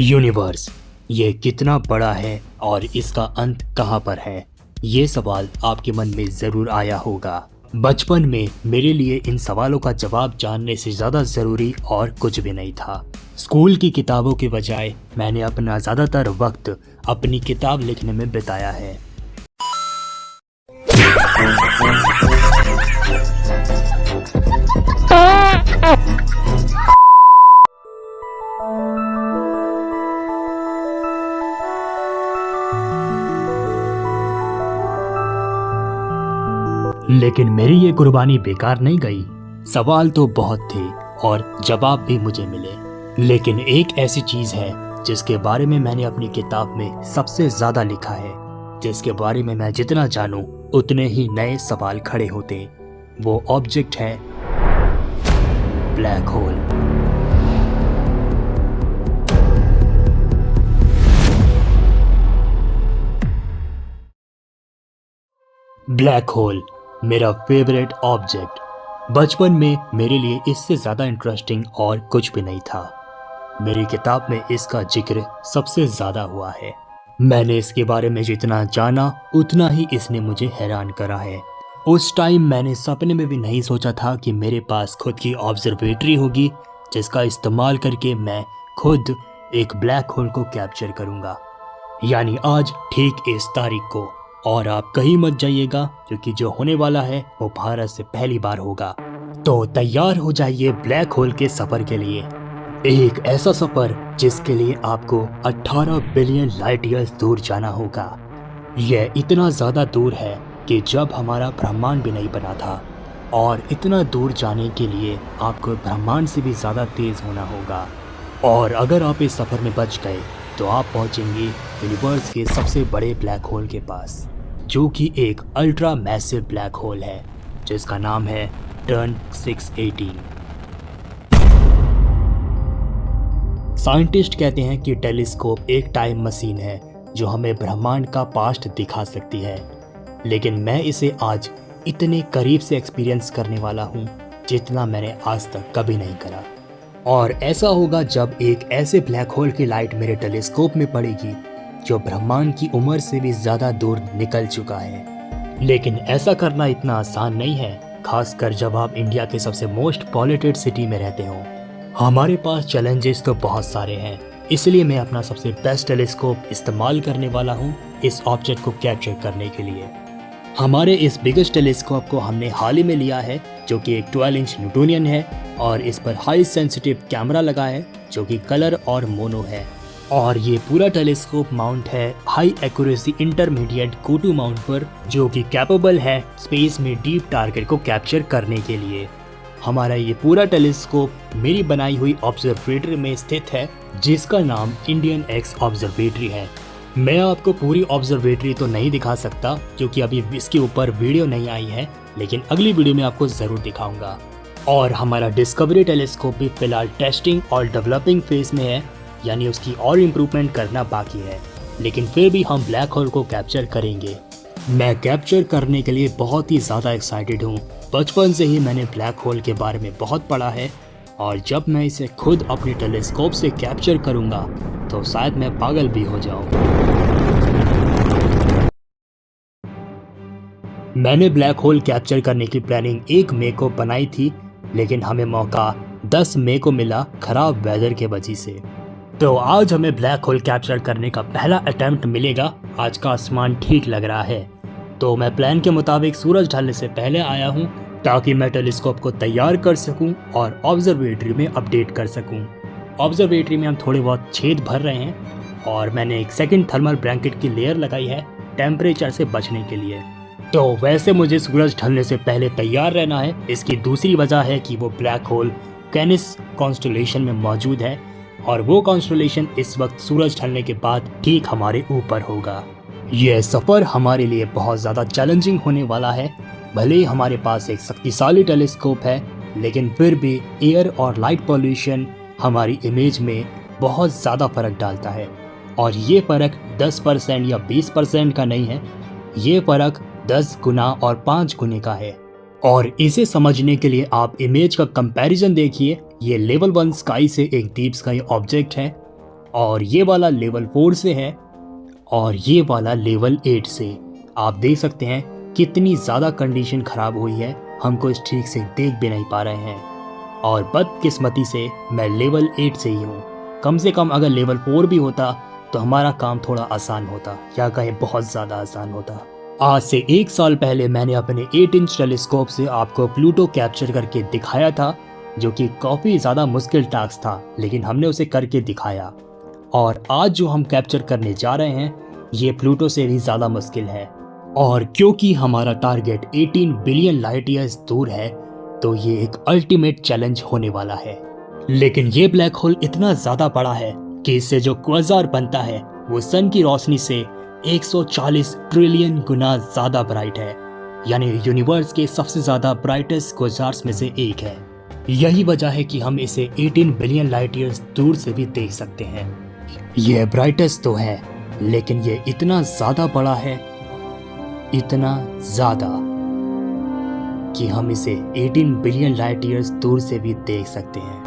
Universe ये कितना बड़ा है और इसका अंत कहाँ पर है? ये सवाल आपके मन में ज़रूर आया होगा। बचपन में मेरे लिए इन सवालों का जवाब जानने से ज़्यादा ज़रूरी और कुछ भी नहीं था। स्कूल की किताबों के बजाय मैंने अपना ज़्यादातर वक्त अपनी किताब लिखने में बिताया है। लेकिन मेरी ये कुर्बानी बेकार नहीं गई। सवाल तो बहुत थे और जवाब भी मुझे मिले, लेकिन एक ऐसी चीज है जिसके बारे में मैंने अपनी किताब में सबसे ज्यादा लिखा है, जिसके बारे में मैं जितना जानूं उतने ही नए सवाल खड़े होते। वो ऑब्जेक्ट है ब्लैक होल। ब्लैक होल मेरा फेवरेट ऑब्जेक्ट। बचपन में मेरे लिए इससे ज़्यादा इंटरेस्टिंग और कुछ भी नहीं था। मेरी किताब में इसका जिक्र सबसे ज़्यादा हुआ है। मैंने इसके बारे में जितना जाना उतना ही इसने मुझे हैरान करा है। उस टाइम मैंने सपने में भी नहीं सोचा था कि मेरे पास खुद की ऑब्जर्वेटरी होगी जिसका इस्तेमाल करके मैं खुद एक ब्लैक होल को कैप्चर करूँगा। यानी आज ठीक इस तारीख को। और आप कहीं मत जाइएगा क्योंकि जो होने वाला है वो भारत से पहली बार होगा। तो तैयार हो जाइए ब्लैक होल के सफर के लिए। एक ऐसा सफर जिसके लिए आपको 18 बिलियन लाइट ईयर्स दूर जाना होगा। यह इतना ज्यादा दूर है कि जब हमारा ब्रह्मांड भी नहीं बना था, और इतना दूर जाने के लिए आपको ब्रह्मांड से भी ज्यादा तेज होना होगा। और अगर आप इस सफर में बच गए तो आप पहुंचेंगे यूनिवर्स के सबसे बड़े ब्लैक होल के पास, जो कि एक अल्ट्रा मैसिव ब्लैक होल है जिसका नाम है टर्न 618। साइंटिस्ट कहते हैं कि टेलीस्कोप एक टाइम मशीन है जो हमें ब्रह्मांड का पास्ट दिखा सकती है, लेकिन मैं इसे आज इतने करीब से एक्सपीरियंस करने वाला हूँ जितना मैंने आज तक कभी नहीं करा। और ऐसा होगा जब एक ऐसे ब्लैक होल की लाइट मेरे टेलीस्कोप में पड़ेगी जो ब्रह्मांड की उम्र से भी ज्यादा दूर निकल चुका है। लेकिन ऐसा करना इतना आसान नहीं है, खासकर जब आप इंडिया के सबसे मोस्ट पॉल्यूटेड सिटी में रहते हो। हमारे पास चैलेंजेस तो बहुत सारे हैं, इसलिए मैं अपना सबसे बेस्ट टेलीस्कोप इस्तेमाल करने वाला हूँ इस ऑब्जेक्ट को कैप्चर करने के लिए। हमारे इस बिगेस्ट टेलीस्कोप को हमने हाल ही में लिया है, जो कि एक 12 इंच न्यूटोनियन है, और इस पर हाई सेंसिटिव कैमरा लगा है जो कि कलर और मोनो है। और ये पूरा टेलीस्कोप माउंट है high accuracy intermediate gotu mount पर, जो कि कैपेबल है स्पेस में डीप टारगेट को कैप्चर करने के लिए। हमारा ये पूरा टेलीस्कोप मेरी बनाई हुई ऑब्जर्वेटरी में स्थित है जिसका नाम इंडियन एक्स ऑब्जर्वेटरी है। मैं आपको पूरी ऑब्जर्वेटरी तो नहीं दिखा सकता क्योंकि अभी इसके ऊपर वीडियो नहीं आई है, लेकिन अगली वीडियो में आपको ज़रूर दिखाऊंगा। और हमारा डिस्कवरी टेलीस्कोप भी फिलहाल टेस्टिंग और डेवलपिंग फेज में है, यानी उसकी और इम्प्रूवमेंट करना बाकी है, लेकिन फिर भी हम ब्लैक होल को कैप्चर करेंगे। मैं कैप्चर करने के लिए बहुत ही ज़्यादा एक्साइटेड हूँ। बचपन से ही मैंने ब्लैक होल के बारे में बहुत पढ़ा है, और जब मैं इसे खुद अपनी टेलीस्कोप से कैप्चर करूँगा तो शायद मैं पागल भी हो जाऊँ। मैंने ब्लैक होल कैप्चर करने की प्लानिंग 1 मई को बनाई थी, लेकिन हमें मौका 10 मई को मिला खराब वेदर के वजह से। तो आज हमें ब्लैक होल कैप्चर करने का पहला अटेम्प्ट मिलेगा। आज का आसमान ठीक लग रहा है, तो मैं प्लान के मुताबिक सूरज ढलने से पहले आया हूँ ताकि मैं टेलीस्कोप को तैयार कर सकूँ और ऑब्जर्वेटरी में अपडेट कर सकूँ। ऑब्जर्वेटरी में हम थोड़े बहुत छेद भर रहे हैं और मैंने एक सेकंड थर्मल ब्लैंकेट की लेयर लगाई है टेम्परेचर से बचने के लिए। तो वैसे मुझे सूरज ढलने से पहले तैयार रहना है। इसकी दूसरी वजह है कि वो ब्लैक होल कैनिस कॉन्स्टेलेशन में मौजूद है, और वो कॉन्स्टेलेशन इस वक्त सूरज ढलने के बाद ठीक हमारे ऊपर होगा। यह सफ़र हमारे लिए बहुत ज़्यादा चैलेंजिंग होने वाला है। भले ही हमारे पास एक शक्तिशाली टेलीस्कोप है, लेकिन फिर भी एयर और लाइट पॉल्यूशन हमारी इमेज में बहुत ज़्यादा फ़र्क डालता है। और ये फ़र्क 10% या 20% का नहीं है, ये फ़र्क 10 गुना और 5 गुने का है। और इसे समझने के लिए आप इमेज का कंपैरिजन देखिए। ये लेवल 1 स्काई से एक डीप स्काई ऑब्जेक्ट है, और ये वाला लेवल 4 से है और ये वाला लेवल 8 से। आप देख सकते हैं कितनी ज़्यादा कंडीशन ख़राब हुई है, हमको इस ठीक से देख भी नहीं पा रहे हैं। और बदकिस्मती से मैं लेवल 8 से ही हूँ। कम से कम अगर लेवल 4 भी होता तो हमारा काम थोड़ा आसान होता, या कहें बहुत ज़्यादा आसान होता। आज से 1 साल पहले मैंने अपने 8 इंच टेलीस्कोप से आपको प्लूटो कैप्चर करके दिखाया था, जो कि काफ़ी ज़्यादा मुश्किल टास्क था, लेकिन हमने उसे करके दिखाया। और आज जो हम कैप्चर करने जा रहे हैं ये प्लूटो से भी ज़्यादा मुश्किल है। और क्योंकि हमारा टारगेट 18 बिलियन लाइट ईयर्स दूर है तो ये एक अल्टीमेट चैलेंज होने वाला है। लेकिन ये ब्लैक होल इतना ज़्यादा बड़ा है कि इससे जो क्वाज़ार बनता है वो सन की रोशनी से 140 ट्रिलियन गुना ज़्यादा ब्राइट है, यानी यूनिवर्स के सबसे ज़्यादा ब्राइटेस्ट क्वाज़ार्स में से एक है। यही वजह है कि हम इसे 18 बिलियन लाइट ईयर्स दूर से भी देख सकते हैं। यह ब्राइटेस्ट तो है, लेकिन ये इतना ज़्यादा बड़ा है, इतना ज़्यादा कि हम इसे 18 बिलियन लाइट ईयर्स दूर से भी देख सकते हैं।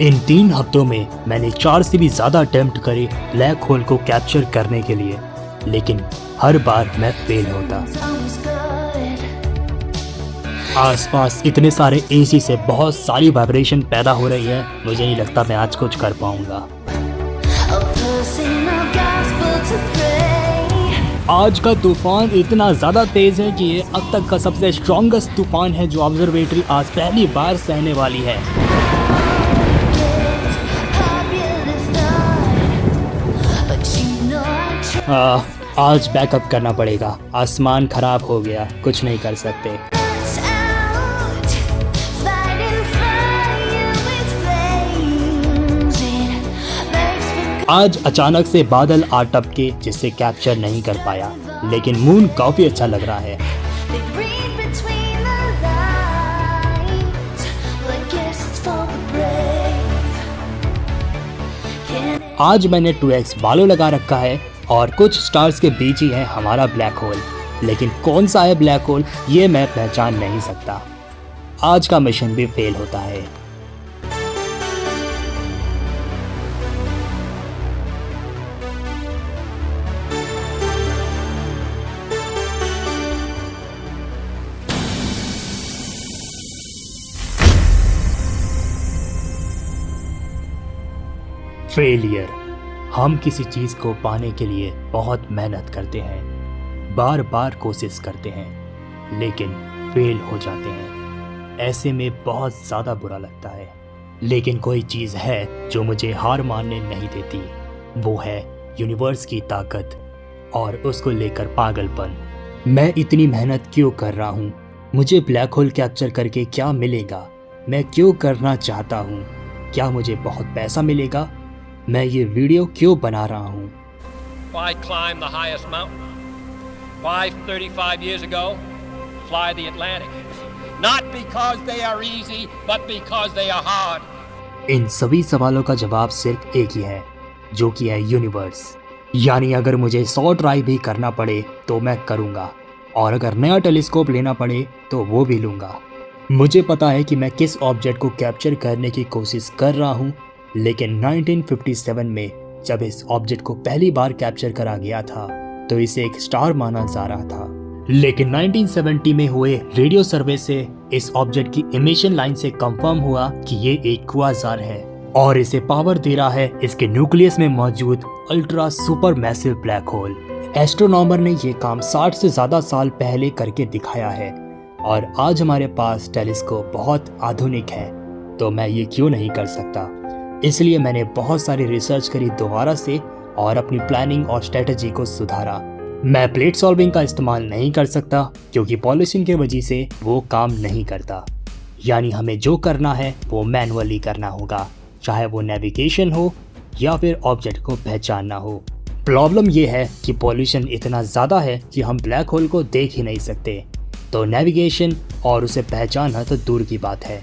इन 3 हफ्तों में मैंने 4 से भी ज़्यादा अटेम्प्ट करे ब्लैक होल को कैप्चर करने के लिए, लेकिन हर बार मैं फेल होता। आसपास इतने सारे एसी से बहुत सारी वाइब्रेशन पैदा हो रही है, मुझे नहीं लगता मैं आज कुछ कर पाऊंगा। आज का तूफान इतना ज़्यादा तेज़ है कि ये अब तक का सबसे स्ट्रॉन्गेस्ट तूफान है जो ऑब्जर्वेटरी आज पहली बार सहने वाली है। आज बैकअप करना पड़ेगा, आसमान खराब हो गया, कुछ नहीं कर सकते। आज अचानक से बादल आ टपके जिससे कैप्चर नहीं कर पाया, लेकिन मून काफी अच्छा लग रहा है। आज मैंने 2x बालो लगा रखा है और कुछ स्टार्स के बीच ही है हमारा ब्लैक होल, लेकिन कौन सा है ब्लैक होल ये मैं पहचान नहीं सकता। आज का मिशन भी फेल होता है। फेलियर। हम किसी चीज़ को पाने के लिए बहुत मेहनत करते हैं, बार बार कोशिश करते हैं, लेकिन फेल हो जाते हैं। ऐसे में बहुत ज़्यादा बुरा लगता है। लेकिन कोई चीज़ है जो मुझे हार मानने नहीं देती, वो है यूनिवर्स की ताकत और उसको लेकर पागलपन। मैं इतनी मेहनत क्यों कर रहा हूँ? मुझे ब्लैक होल कैप्चर करके क्या मिलेगा? मैं क्यों करना चाहता हूँ? क्या मुझे बहुत पैसा मिलेगा? मैं ये वीडियो क्यों बना रहा हूँ? Why climb the highest mountain? Why 35 years ago fly the Atlantic? Not because they are easy, but because they are hard. इन सभी सवालों का जवाब सिर्फ एक ही है, जो कि है यूनिवर्स। यानी अगर मुझे 100 ट्राई भी करना पड़े तो मैं करूँगा, और अगर नया टेलीस्कोप लेना पड़े तो वो भी लूँगा। मुझे पता है कि मैं किस ऑब्जेक्ट को कैप्चर करने की कोशिश कर रहा हूँ, लेकिन 1957 में जब इस ऑब्जेक्ट को पहली बार कैप्चर करा गया था तो इसे एक स्टार माना जा रहा था। लेकिन 1970 में हुए रेडियो सर्वे से इस ऑब्जेक्ट की इमिशन लाइन से कंफर्म हुआ कि ये एक क्वाज़ार है और इसे पावर दे रहा है इसके न्यूक्लियस में मौजूद ultra super massive black hole. Astronomer ने ये काम 60 से ज़्यादा साल पहले करके दिखाया है और आज हमारे पास टेलीस्कोप बहुत आधुनिक है, तो मैं ये क्यों नहीं कर सकता। इसलिए मैंने बहुत सारी रिसर्च करी दोबारा से और अपनी प्लानिंग और स्ट्रेटजी को सुधारा। मैं प्लेट सॉल्विंग का इस्तेमाल नहीं कर सकता क्योंकि पॉल्यूशन की वजह से वो काम नहीं करता। यानी हमें जो करना है वो मैनुअली करना होगा, चाहे वो नेविगेशन हो या फिर ऑब्जेक्ट को पहचानना हो। प्रॉब्लम ये है कि पॉल्यूशन इतना ज़्यादा है कि हम ब्लैक होल को देख ही नहीं सकते। तो नेविगेशन और उसे पहचानना तो दूर की बात है।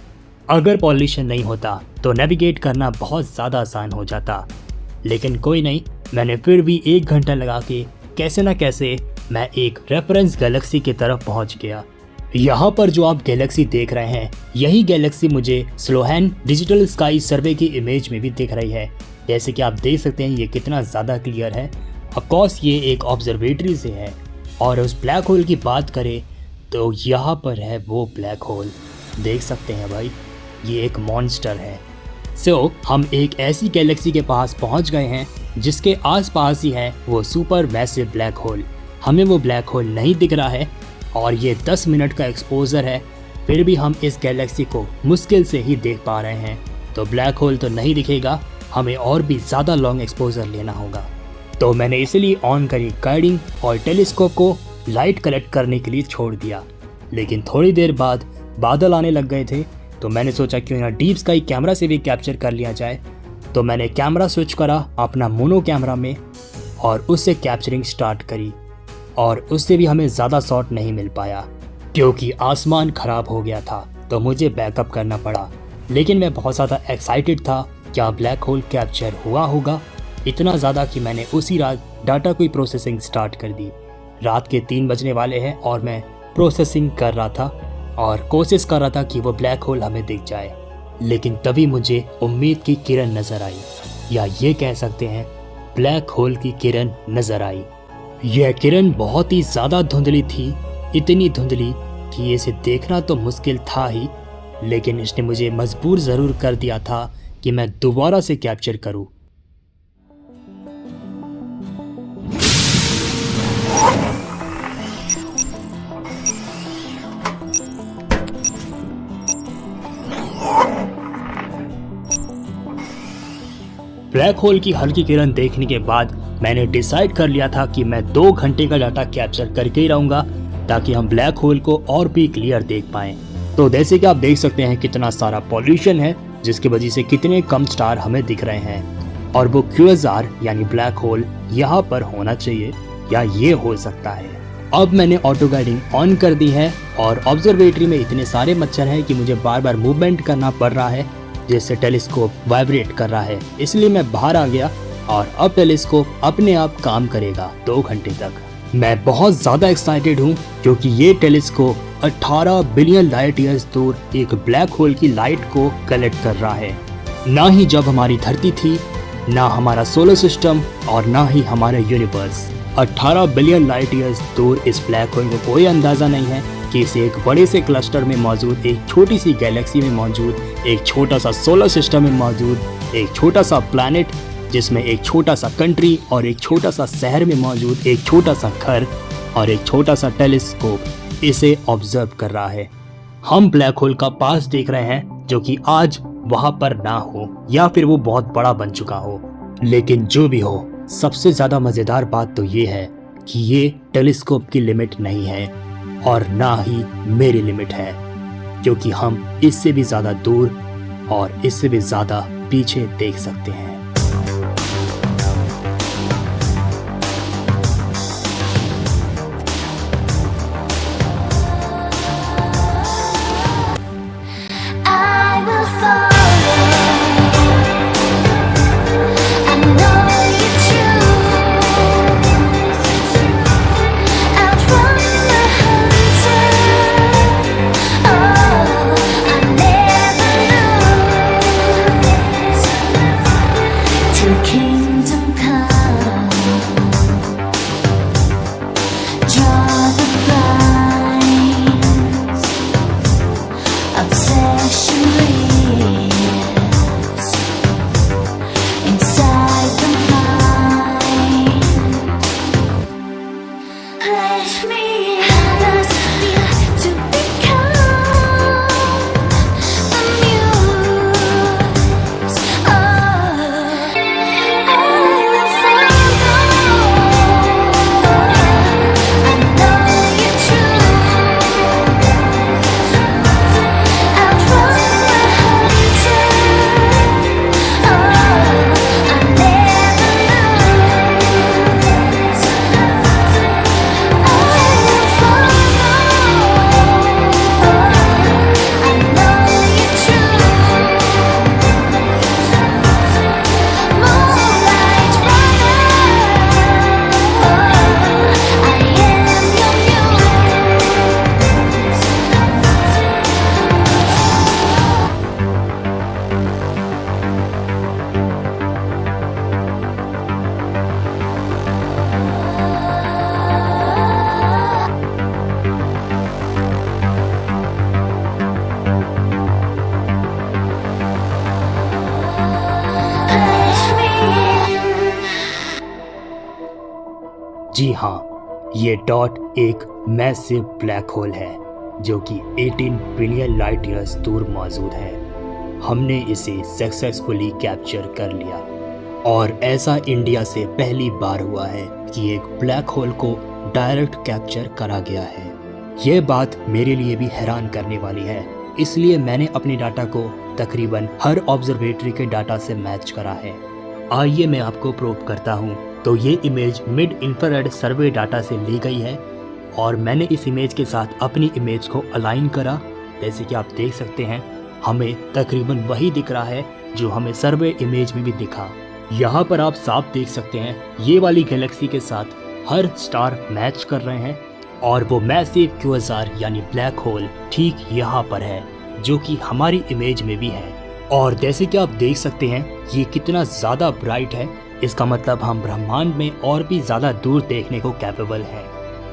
अगर पॉल्यूशन नहीं होता तो नेविगेट करना बहुत ज़्यादा आसान हो जाता। लेकिन कोई नहीं, मैंने फिर भी 1 घंटा लगा के कैसे ना कैसे मैं एक रेफरेंस गैलेक्सी की तरफ पहुंच गया। यहाँ पर जो आप गैलेक्सी देख रहे हैं, यही गैलेक्सी मुझे स्लोहेन डिजिटल स्काई सर्वे की इमेज में भी दिख रही है। जैसे कि आप देख सकते हैं ये कितना ज़्यादा क्लियर है। ऑफकोर्स ये एक ऑब्जर्वेटरी से है। और उस ब्लैक होल की बात करें तो यहाँ पर है वो ब्लैक होल, देख सकते हैं भाई, ये एक मॉन्स्टर है। हम एक ऐसी गैलेक्सी के पास पहुँच गए हैं जिसके आसपास ही है वो सुपर मैसिव ब्लैक होल। हमें वो ब्लैक होल नहीं दिख रहा है और ये 10 मिनट का एक्सपोजर है, फिर भी हम इस गैलेक्सी को मुश्किल से ही देख पा रहे हैं। तो ब्लैक होल तो नहीं दिखेगा, हमें और भी ज़्यादा लॉन्ग एक्सपोजर लेना होगा। तो मैंने इसलिए ऑन करी गाइडिंग और टेलीस्कोप को लाइट कलेक्ट करने के लिए छोड़ दिया। लेकिन थोड़ी देर बाद बादल आने लग गए थे, तो मैंने सोचा क्यों ना डीप स्काई कैमरा से भी कैप्चर कर लिया जाए। तो मैंने कैमरा स्विच करा अपना मोनो कैमरा में और उससे कैप्चरिंग स्टार्ट करी। और उससे भी हमें ज़्यादा शॉट नहीं मिल पाया क्योंकि आसमान ख़राब हो गया था, तो मुझे बैकअप करना पड़ा। लेकिन मैं बहुत ज़्यादा एक्साइटेड था, क्या ब्लैक होल कैप्चर हुआ होगा, इतना ज़्यादा कि मैंने उसी रात डाटा की प्रोसेसिंग स्टार्ट कर दी। रात के 3 बजने वाले हैं और मैं प्रोसेसिंग कर रहा था और कोशिश कर रहा था कि वो ब्लैक होल हमें दिख जाए। लेकिन तभी मुझे उम्मीद की किरण नज़र आई, या ये कह सकते हैं ब्लैक होल की किरण नज़र आई। यह किरण बहुत ही ज़्यादा धुंधली थी, इतनी धुंधली कि इसे देखना तो मुश्किल था ही, लेकिन इसने मुझे मजबूर ज़रूर कर दिया था कि मैं दोबारा से कैप्चर करूं। ब्लैक होल की हल्की किरण देखने के बाद मैंने डिसाइड कर लिया था कि मैं 2 घंटे का डाटा कैप्चर करके ही रहूँगा ताकि हम ब्लैक होल को और भी क्लियर देख पाएँ। तो जैसे कि आप देख सकते हैं कितना सारा पॉल्यूशन है, जिसकी वजह से कितने कम स्टार हमें दिख रहे हैं। और वो क्यूएसआर यानी ब्लैक होल यहाँ पर होना चाहिए, या ये हो सकता है। अब मैंने ऑटो गाइडिंग ऑन कर दी है और ऑब्जर्वेटरी में इतने सारे मच्छर हैं कि मुझे बार बार मूवमेंट करना पड़ रहा है, जिससे टेलीस्कोप वाइब्रेट कर रहा है। इसलिए मैं बाहर आ गया और अब टेलीस्कोप अपने आप काम करेगा 2 घंटे तक। मैं बहुत ज़्यादा एक्साइटेड हूँ क्योंकि ये टेलीस्कोप 18 बिलियन लाइट ईयर्स दूर एक ब्लैक होल की लाइट को कलेक्ट कर रहा है। ना ही जब हमारी धरती थी, ना हमारा सोलर सिस्टम और ना ही हमारा यूनिवर्स। 18 बिलियन लाइट ईयर्स दूर इस ब्लैक होल को कोई अंदाज़ा नहीं है कि इसे एक बड़े से क्लस्टर में मौजूद, एक छोटी सी गैलेक्सी में मौजूद, एक छोटा सा सोलर सिस्टम में मौजूद, एक छोटा सा प्लैनेट जिसमें एक छोटा सा कंट्री और एक छोटा सा शहर में मौजूद एक छोटा सा घर और एक छोटा सा टेलीस्कोप इसे ऑब्जर्व कर रहा है। हम ब्लैक होल का पास देख रहे हैं जो कि आज वहां पर ना हो या फिर वो बहुत बड़ा बन चुका हो। लेकिन जो भी हो, सबसे ज़्यादा मज़ेदार बात तो ये है कि ये टेलीस्कोप की लिमिट नहीं है और ना ही मेरी लिमिट है, क्योंकि हम इससे भी ज़्यादा दूर और इससे भी ज़्यादा पीछे देख सकते हैं। जी हाँ, ये डॉट एक मैसिव ब्लैक होल है जो कि 18 बिलियन लाइट ईयर्स दूर मौजूद है। हमने इसे सक्सेसफुली कैप्चर कर लिया और ऐसा इंडिया से पहली बार हुआ है कि एक ब्लैक होल को डायरेक्ट कैप्चर करा गया है। ये बात मेरे लिए भी हैरान करने वाली है, इसलिए मैंने अपने डाटा को तकरीबन हर ऑब्जर्वेटरी के डाटा से मैच करा है। आइए मैं आपको प्रूव करता हूँ। तो ये इमेज मिड इंफ्रारेड सर्वे डाटा से ली गई है और मैंने इस इमेज के साथ अपनी इमेज को अलाइन करा। जैसे कि आप देख सकते हैं, हमें तकरीबन वही दिख रहा है जो हमें सर्वे इमेज में भी दिखा। यहाँ पर आप साफ देख सकते हैं, ये वाली गैलेक्सी के साथ हर स्टार मैच कर रहे हैं और वो मैसिव क्यूएसआर यानी ब्लैक होल ठीक यहाँ पर है जो कि हमारी इमेज में भी है। और जैसे कि आप देख सकते हैं, ये कितना ज़्यादा ब्राइट है। इसका मतलब हम ब्रह्मांड में और भी ज़्यादा दूर देखने को कैपेबल हैं।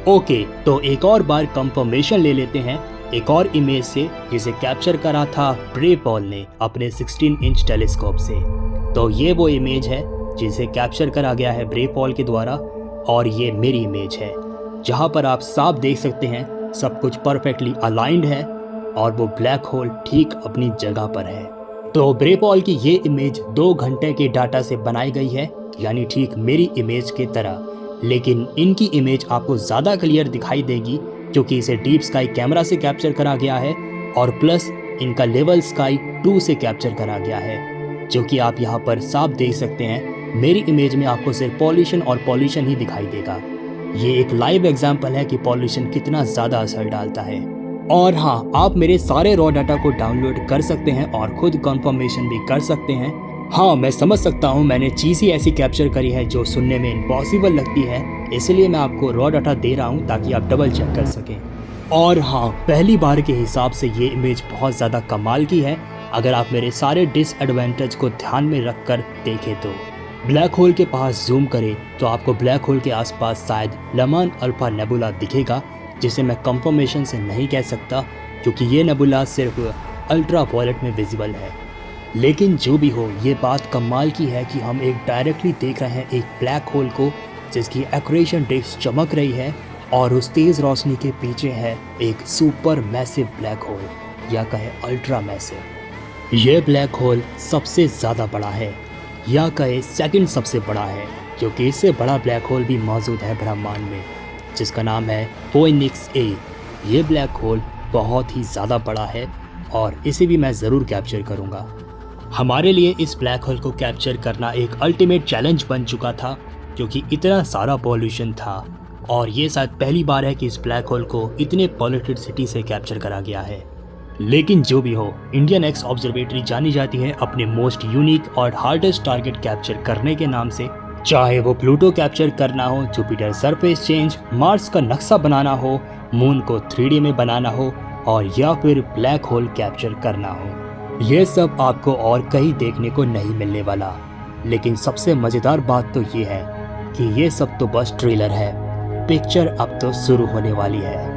ओके, तो एक और बार कंफर्मेशन ले लेते हैं एक और इमेज से जिसे कैप्चर करा था ब्रे पॉल ने अपने 16 इंच टेलीस्कोप से। तो ये वो इमेज है जिसे कैप्चर करा गया है ब्रे पॉल के द्वारा और ये मेरी इमेज है जहाँ पर आप साफ देख सकते हैं सब कुछ परफेक्टली अलाइंड है और वो ब्लैक होल ठीक अपनी जगह पर है। तो ब्रे पॉल की ये इमेज 2 घंटे के डाटा से बनाई गई है, यानी ठीक मेरी इमेज की तरह। लेकिन इनकी इमेज आपको ज़्यादा क्लियर दिखाई देगी क्योंकि इसे डीप स्काई कैमरा से कैप्चर करा गया है और प्लस इनका लेवल स्काई 2 से कैप्चर करा गया है, जो कि आप यहाँ पर साफ देख सकते हैं। मेरी इमेज में आपको सिर्फ पॉल्यूशन और पॉल्यूशन ही दिखाई देगा। ये एक लाइव एग्जाम्पल है कि पॉल्यूशन कितना ज़्यादा असर डालता है। और हाँ, आप मेरे सारे रॉ डाटा को डाउनलोड कर सकते हैं और खुद कंफर्मेशन भी कर सकते हैं। हाँ, मैं समझ सकता हूँ मैंने चीज़ ही ऐसी कैप्चर करी है जो सुनने में इम्पॉसिबल लगती है, इसलिए मैं आपको रॉ डाटा दे रहा हूँ ताकि आप डबल चेक कर सकें। और हाँ, पहली बार के हिसाब से ये इमेज बहुत ज़्यादा कमाल की है अगर आप मेरे सारे डिसएडवांटेज को ध्यान में रख कर देखें तो। ब्लैक होल के पास जूम करें तो आपको ब्लैक होल के आसपास शायद लमान अल्फा नेबुला दिखेगा, जिसे मैं कंफर्मेशन से नहीं कह सकता क्योंकि ये नेबुला सिर्फ अल्ट्रा वायलेट में विजिबल है। लेकिन जो भी हो, ये बात कमाल की है कि हम एक डायरेक्टली देख रहे हैं एक ब्लैक होल को जिसकी एक्रेशन डिस्क चमक रही है और उस तेज़ रोशनी के पीछे है एक सुपर मैसिव ब्लैक होल या कहे अल्ट्रा मैसिव। ये ब्लैक होल सबसे ज़्यादा बड़ा है या कहे सेकंड सबसे बड़ा है, क्योंकि इससे बड़ा ब्लैक होल भी मौजूद है ब्रह्मांड में जिसका नाम है फोएनिक्स ए। ये ब्लैक होल बहुत ही ज़्यादा बड़ा है और इसे भी मैं ज़रूर कैप्चर करूँगा। हमारे लिए इस ब्लैक होल को कैप्चर करना एक अल्टीमेट चैलेंज बन चुका था क्योंकि इतना सारा पॉल्यूशन था और ये शायद पहली बार है कि इस ब्लैक होल को इतने पॉल्यूटेड सिटी से कैप्चर करा गया है। लेकिन जो भी हो, इंडियन एक्स ऑब्जर्वेटरी जानी जाती है अपने मोस्ट यूनिक और हार्डेस्ट टारगेट कैप्चर करने के नाम से। चाहे वो प्लूटो कैप्चर करना हो, जुपिटर सरफेस चेंज, मार्स का नक्शा बनाना हो, मून को 3D में बनाना हो और या फिर ब्लैक होल कैप्चर करना हो, ये सब आपको और कहीं देखने को नहीं मिलने वाला। लेकिन सबसे मज़ेदार बात तो ये है कि ये सब तो बस ट्रेलर है, पिक्चर अब तो शुरू होने वाली है।